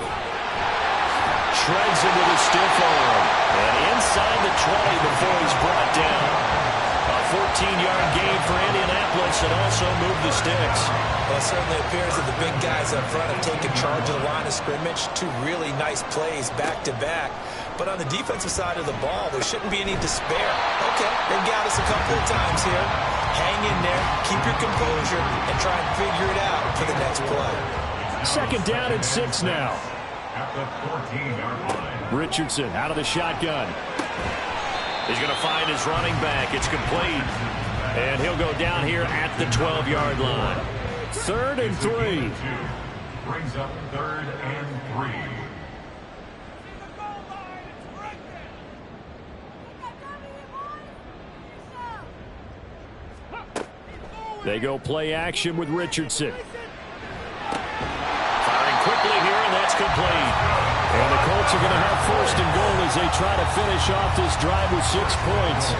Shreds into the stiff arm. And inside the 20 before he's brought down. A 14-yard gain for Indianapolis and also moved the sticks. Well, it certainly appears that the big guys up front have taken charge of the line of scrimmage. 2 really nice plays back-to-back. But on the defensive side of the ball, there shouldn't be any despair. Okay, they got us a couple of times here. Hang in there, keep your composure, and try and figure it out for the next play. 2nd down and 6 now. At the 14-yard line. Richardson out of the shotgun. He's going to find his running back. It's complete. And he'll go down here at the 12-yard line. 3rd and 3. Brings up 3rd and 3. They go play action with Richardson. Firing quickly here, and that's complete. And the Colts are going to have 1st and goal as they try to finish off this drive with 6 points.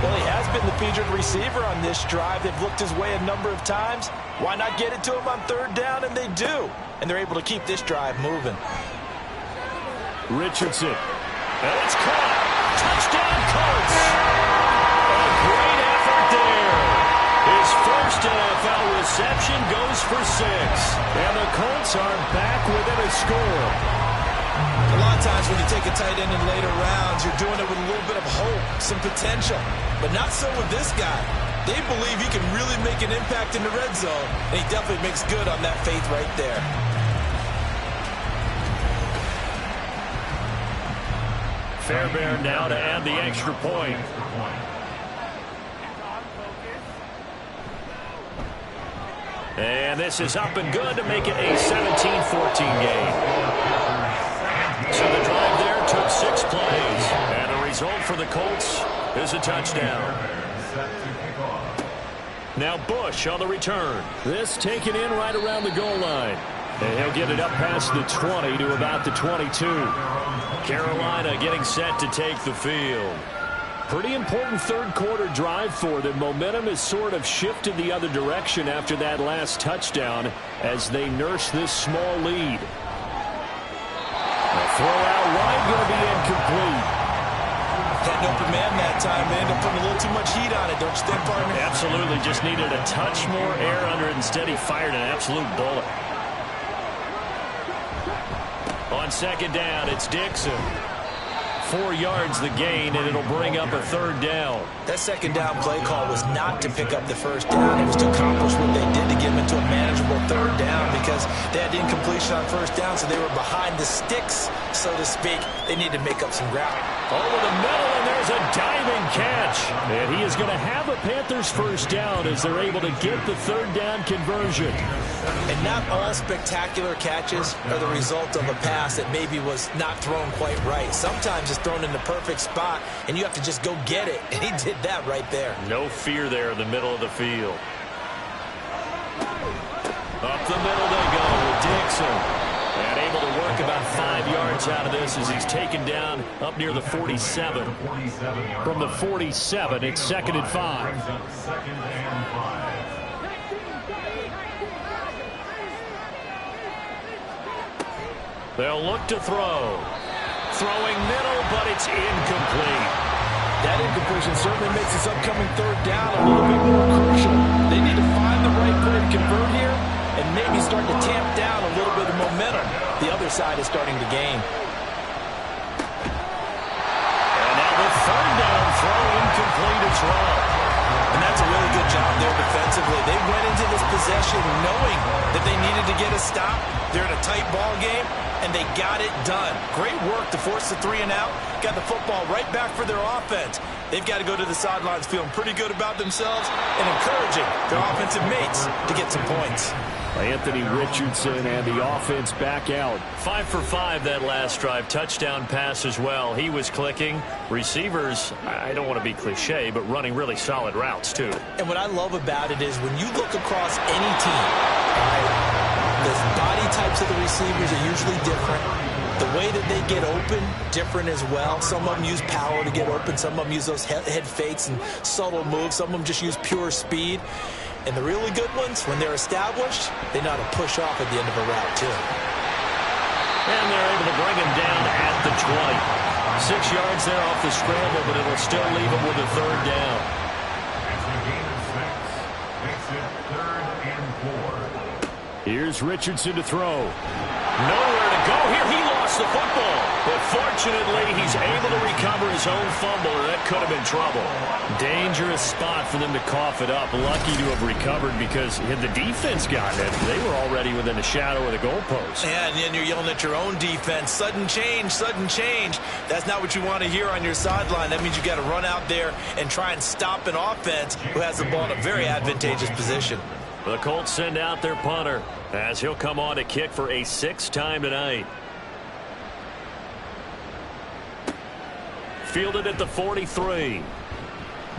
Well, he has been the featured receiver on this drive. They've looked his way a number of times. Why not get it to him on 3rd down? And they do. And they're able to keep this drive moving. Richardson. And it's caught. Touchdown, Colts. A great effort there. His first NFL reception goes for 6. And the Colts are back within a score. A lot of times when you take a tight end in later rounds, you're doing it with a little bit of hope, some potential. But not so with this guy. They believe he can really make an impact in the red zone, and he definitely makes good on that faith right there. Fairbairn now to add the extra point. And this is up and good to make it a 17-14 game. So the drive there took 6 plays. And the result for the Colts is a touchdown. Now Bush on the return. This taken in right around the goal line. And he'll get it up past the 20 to about the 22. Carolina getting set to take the field. Pretty important third quarter drive for them. Momentum has sort of shifted the other direction after that last touchdown as they nurse this small lead. A throw out wide, going to be incomplete. Had an open man that time. They ended up putting a little too much heat on it, don't you think, partner? Absolutely. Just needed a touch more air under it. Instead, he fired an absolute bullet. On second down, it's Dixon. 4 yards the gain, and it'll bring up a third down. That second down play call was not to pick up the first down. It was to accomplish what they did to get them into a manageable third down because they had incompletion on first down, so they were behind the sticks, so to speak. They need to make up some ground. Over the middle, and there's a diving catch. And he is going to have a Panthers first down as they're able to get the third down conversion. And not all spectacular catches are the result of a pass that maybe was not thrown quite right. Sometimes it's thrown in the perfect spot, and you have to just go get it. And he did that right there. No fear there in the middle of the field. Up the middle they go with Dixon. And able to work about 5 yards out of this as he's taken down up near the 47. From the 47, it's 2nd and 5. They'll look to throw. Throwing middle, but it's incomplete. That incompletion certainly makes this upcoming third down a little bit more crucial. They need to find the right play to convert here and maybe start to tamp down a little bit of momentum. The other side is starting to gain. And now the third down throw incomplete as well. And that's a really good job there defensively. They went into this possession knowing that they needed to get a stop. They're in a tight ball game, and they got it done. Great work to force the 3 and out. Got the football right back for their offense. They've got to go to the sidelines feeling pretty good about themselves and encouraging their offensive mates to get some points. Anthony Richardson and the offense back out. 5 for 5 that last drive. Touchdown pass as well. He was clicking. Receivers, I don't want to be cliche, but running really solid routes too. And what I love about it is when you look across any team, the body types of the receivers are usually different. The way that they get open, different as well. Some of them use power to get open. Some of them use those head fakes and subtle moves. Some of them just use pure speed. And the really good ones, when they're established, they know how to push off at the end of a route, too. And they're able to bring him down at the 20. 6 yards there off the scramble, but it'll still leave him with a third down. It's a gain of 6. Makes it 3rd and 4. Here's Richardson to throw. Nowhere to go here. He lost the football. But fortunately, he's able to recover his own fumble, or that could have been trouble. Dangerous spot for them to cough it up. Lucky to have recovered because had the defense gotten it, they were already within a shadow of the goalpost. Yeah, and then you're yelling at your own defense. Sudden change, sudden change. That's not what you want to hear on your sideline. That means you got to run out there and try and stop an offense who has the ball in a very advantageous position. The Colts send out their punter as he'll come on to kick for a 6th time tonight. Fielded at the 43.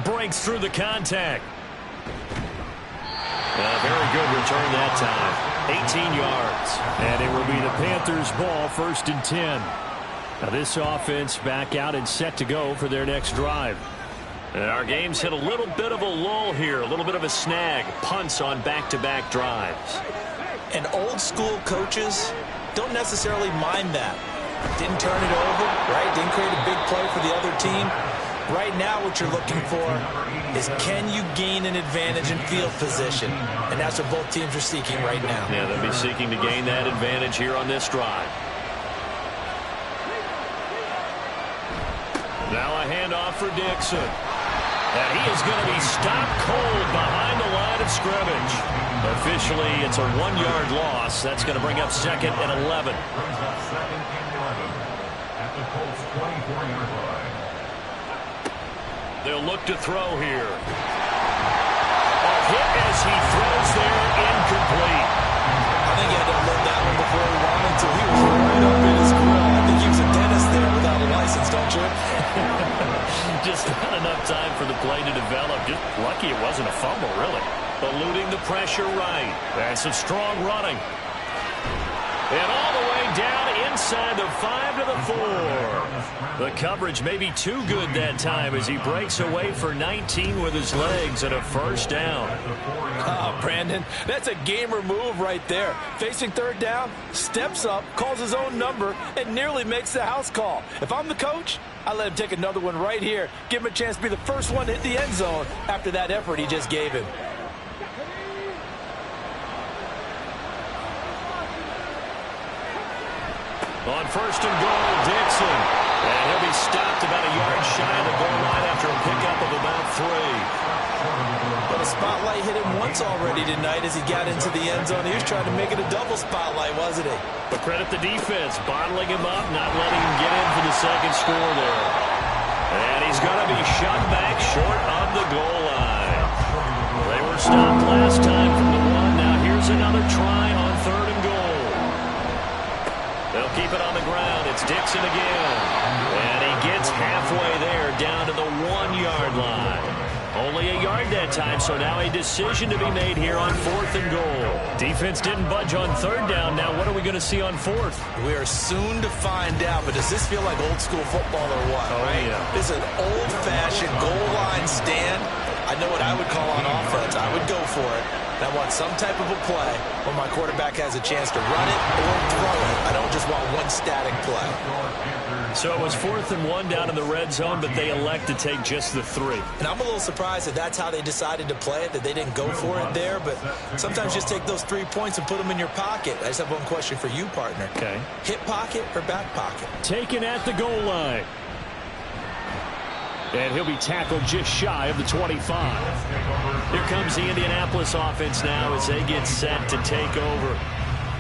Breaks through the contact. A very good return that time. 18 yards. And it will be the Panthers' ball, 1st and 10. Now this offense back out and set to go for their next drive. And our game's hit a little bit of a lull here, a little bit of a snag. Punts on back-to-back drives. And old school coaches don't necessarily mind that. Didn't turn it over, right? Didn't create a big play for the other team. Right now what you're looking for is can you gain an advantage in field position? And that's what both teams are seeking right now. Yeah, they'll be seeking to gain that advantage here on this drive. Now a handoff for Dixon. And he is going to be stopped cold behind the line of scrimmage. Officially, it's a 1-yard loss. That's going to bring up 2nd and 11. Brings up 2nd and 11 at the Colts 24-yard line. They'll look to throw here. A hit as he throws there, incomplete. I think he had to load that one before he wanted to. He was right up in his grill. I think he was a dentist there without a license, don't you? Just not enough time for the play to develop. Just lucky it wasn't a fumble, really. Eluding the pressure right. That's some strong running. And all the way down inside the 5 to the 4. The coverage may be too good that time as he breaks away for 19 with his legs and a first down. Oh, Brandon, that's a gamer move right there. Facing 3rd down, steps up, calls his own number, and nearly makes the house call. If I'm the coach, I let him take another one right here. Give him a chance to be the first one to hit the end zone after that effort he just gave him. On 1st and goal, Dixon. And he'll be stopped about a yard shy of the goal line after a pickup of about 3. But a spotlight hit him once already tonight as he got into the end zone. He was trying to make it a double spotlight, wasn't he? But credit the defense, bottling him up, not letting him get in for the second score there. And he's going to be shot back short of the goal line. They were stopped last time from the 1. Now here's another try on 3rd and goal. They'll keep it on the ground. It's Dixon again. And he gets halfway there down to the 1-yard line. Only a yard that time, so now a decision to be made here on 4th and goal. Defense didn't budge on 3rd down. Now what are we going to see on 4th? We are soon to find out, but does this feel like old school football or what? Oh, right? Yeah. This is an old-fashioned goal line stand. I know what I would call on offense. I would go for it. And I want some type of a play where my quarterback has a chance to run it or throw it. I don't just want one static play. So it was 4th and 1 down in the red zone, but they elect to take just the 3. And I'm a little surprised that that's how they decided to play it, that they didn't go for it there. But sometimes just take those 3 points and put them in your pocket. I just have one question for you, partner. Okay. Hip pocket or back pocket? Taken at the goal line. And he'll be tackled just shy of the 25. Here comes the Indianapolis offense now as they get set to take over.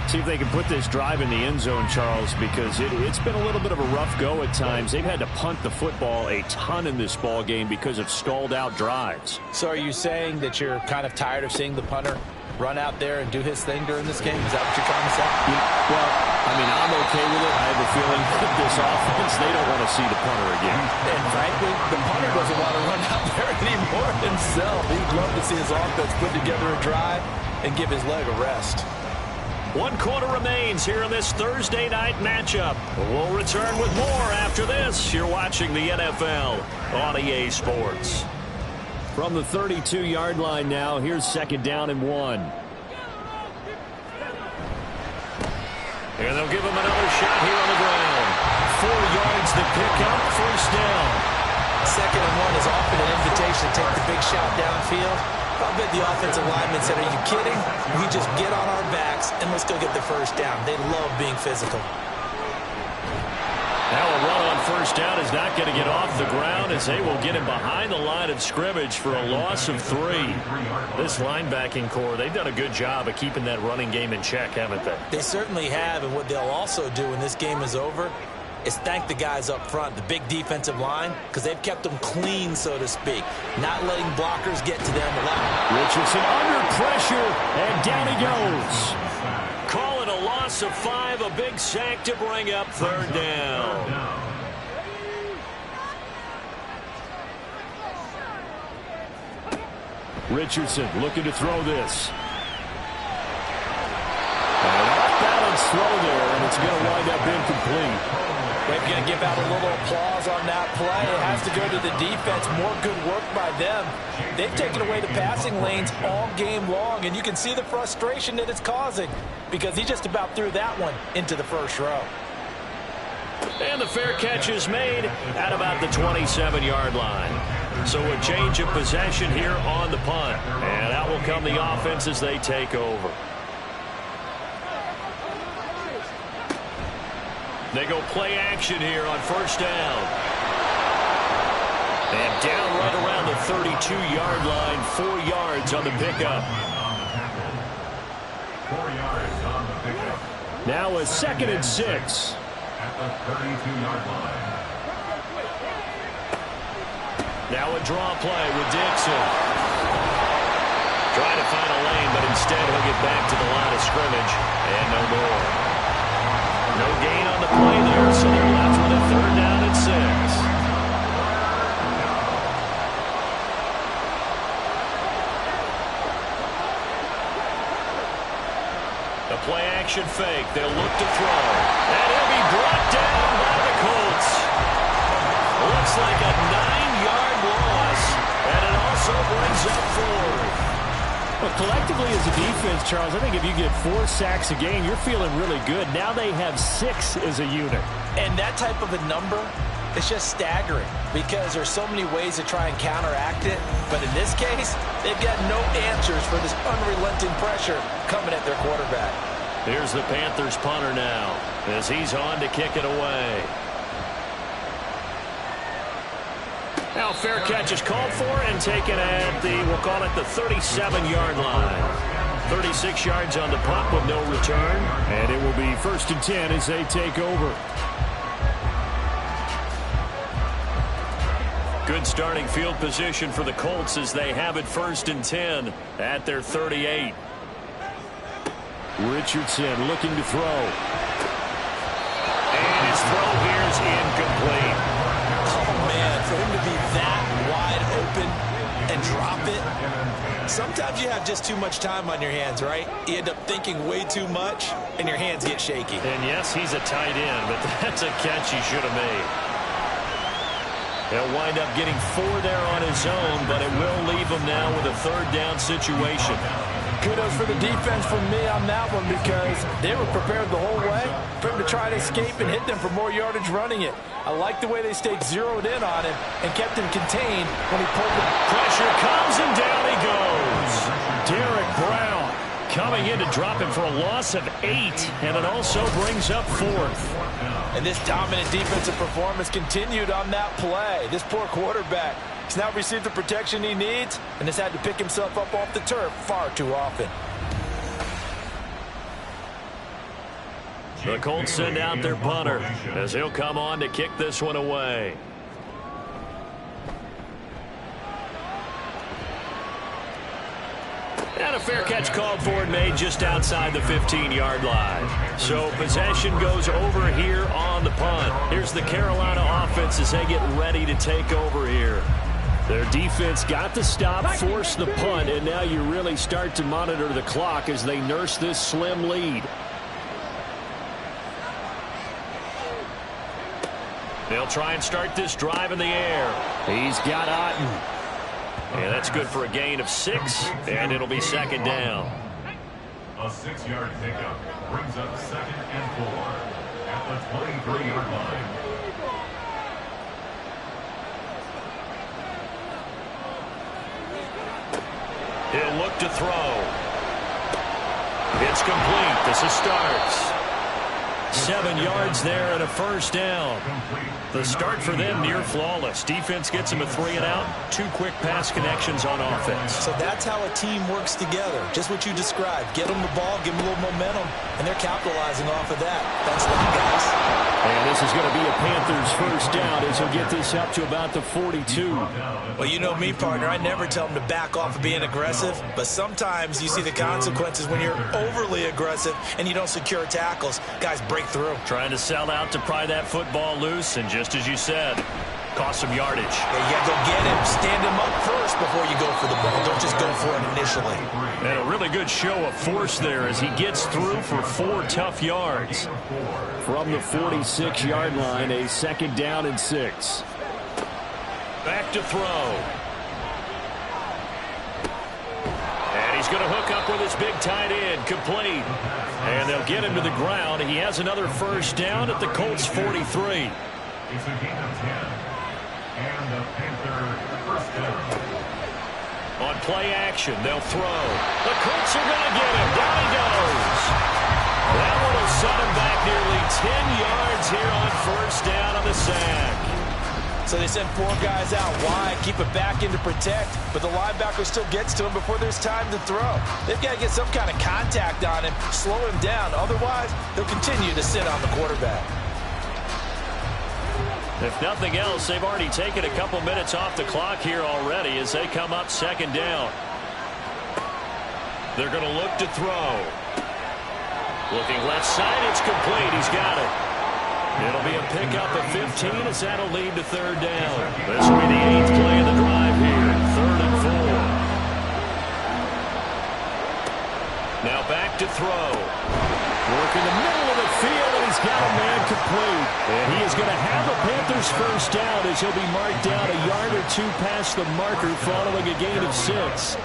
See if they can put this drive in the end zone, Charles, because it's been a little bit of a rough go at times. They've had to punt the football a ton in this ball game because of stalled-out drives. So are you saying that you're kind of tired of seeing the punter run out there and do his thing during this game? Is that what you're trying to say? Well, I mean, I'm okay with it. I have a feeling that this offense, they don't want to see the punter again. And frankly, the punter doesn't want to run out there anymore himself. He'd love to see his offense put together a drive and give his leg a rest. 1 quarter remains here in this Thursday night matchup. We'll return with more after this. You're watching the NFL on EA Sports. From the 32-yard line now, here's 2nd down and 1. And they'll give him another shot here on the ground. 4 yards to pick up, first down. 2nd and 1 is often an invitation to take the big shot downfield. I bet the offensive lineman said, are you kidding? We just get on our backs and let's go get the first down. They love being physical. Now a run on first down is not going to get off the ground as they will get him behind the line of scrimmage for a loss of 3. This linebacking core, they've done a good job of keeping that running game in check, haven't they? They certainly have, and what they'll also do when this game is over is thank the guys up front, the big defensive line, because they've kept them clean, so to speak, not letting blockers get to them. Richardson under pressure, and down he goes. Call it a loss of 5, a big sack to bring up 3rd down. Richardson looking to throw this. An off-balance throw there, and it's going to wind up incomplete. They're going to give out a little applause on that play. It has to go to the defense. More good work by them. They've taken away the passing lanes all game long, and you can see the frustration that it's causing because he just about threw that one into the first row. And the fair catch is made at about the 27-yard line. So a change of possession here on the punt. And out will come the offense as they take over. They go play action here on first down. And down right around the 32-yard line, 4 yards on the pickup. 4 yards on the pickup. Now a 2nd and 6. At the 32-yard line. Now a draw play with Dixon. Trying to find a lane, but instead he'll get back to the line of scrimmage. And no more. No gain on the play there, so they're left with a 3rd down and 6. The play-action fake. They'll look to throw. And he'll be brought down by the Colts. Looks like a 9-yard loss, and it also brings up 4. Well, collectively as a defense, Charles, I think if you get 4 sacks a game, you're feeling really good. Now they have 6 as a unit. And that type of a number, it's just staggering because there's so many ways to try and counteract it. But in this case, they've got no answers for this unrelenting pressure coming at their quarterback. Here's the Panthers punter now as he's on to kick it away. Now fair catch is called for and taken at the, we'll call it the 37-yard line. 36 yards on the punt with no return. And it will be 1st and 10 as they take over. Good starting field position for the Colts as they have it 1st and 10 at their 38. Richardson looking to throw. And his throw here is incomplete. Oh, man, for him to be that wide open and drop it. Sometimes you have just too much time on your hands, right? You end up thinking way too much, and your hands get shaky. And yes, he's a tight end, but that's a catch he should have made. He'll wind up getting 4 there on his own, but it will leave him now with a 3rd down situation. Kudos for the defense from me on that one because they were prepared the whole way for him to try to escape and hit them for more yardage running it. I like the way they stayed zeroed in on him and kept him contained when he pulled the pressure comes and down he goes. Derek Brown coming in to drop him for a loss of 8, and it also brings up 4th. And this dominant defensive performance continued on that play. This poor quarterback has now received the protection he needs and has had to pick himself up off the turf far too often. The Colts send out their punter as he'll come on to kick this one away. And a fair catch called for and made just outside the 15-yard line. So possession goes over here on the punt. Here's the Carolina offense as they get ready to take over here. Their defense got the stop, forced the punt, and now you really start to monitor the clock as they nurse this slim lead. They'll try and start this drive in the air. He's got Otten. And that's good for a gain of 6, and it'll be 2nd down. A 6-yard pickup brings up 2nd and 4 at the 23-yard line. He'll look to throw. It's complete. This is starts. 7 yards there and a 1st down. The start for them near flawless. Defense gets them a 3 and out. 2 quick pass connections on offense. So that's how a team works together. Just what you described. Get them the ball, give them a little momentum, and they're capitalizing off of that. That's them, guys. And this is going to be a Panthers 1st down as he'll get this up to about the 42. Well, you know me, partner. I never tell them to back off of being aggressive, but sometimes you see the consequences when you're overly aggressive and you don't secure tackles. Guys break through. Trying to sell out to pry that football loose, and just as you said, cost some yardage. Yeah, you got to go get him. Stand him up first before you go for the ball. Don't just go for it initially. And a really good show of force there as he gets through for 4 tough yards. From the 46-yard line, a 2nd down and 6. Back to throw. And he's going to hook up with his big tight end, complete. And they'll get him to the ground. He has another 1st down at the Colts 43. It's a gain of 10. And the Panther 1st down. On play action, they'll throw. The Colts are going to get him. Down he goes. That one will set him back nearly 10 yards here on 1st down on the sack. So So they send 4 guys out wide, keep it back in to protect, but the linebacker still gets to him before there's time to throw. They've got to get some kind of contact on him, slow him down. Otherwise, he'll continue to sit on the quarterback. If nothing else, they've already taken a couple minutes off the clock here already as they come up second down. They're going to look to throw. Looking left side, it's complete. He's got it. It'll be a pickup of 15 as that'll lead to third down. This will be the 8th play of the drive here. 3rd and 4. Now back to throw. Work in the middle of the field, and he's got a man complete. And he is going to have the Panthers first down as he'll be marked down a yard or 2 past the marker following a gain of 6.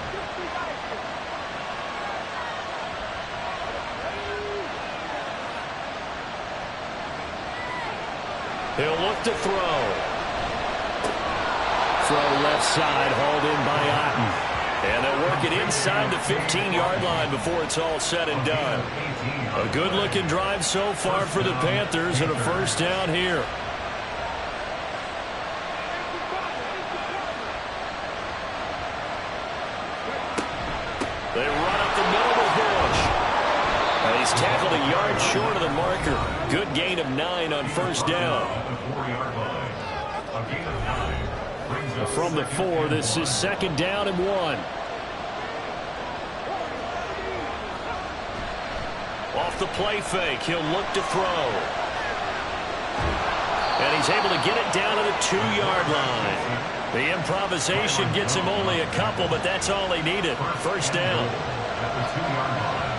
He'll look to throw. Throw left side, hauled in by Otten. And they'll work it inside the 15-yard line before it's all said and done. A good-looking drive so far for the Panthers and a first down here. They run up the middle with Bush. And he's tackled a yard short of the marker. Good gain of 9 on first down. From the 4, this is 2nd down and 1. Off the play fake, he'll look to throw. And he's able to get it down to the 2-yard line. The improvisation gets him only a couple, but that's all he needed. First down. At the 2-yard line.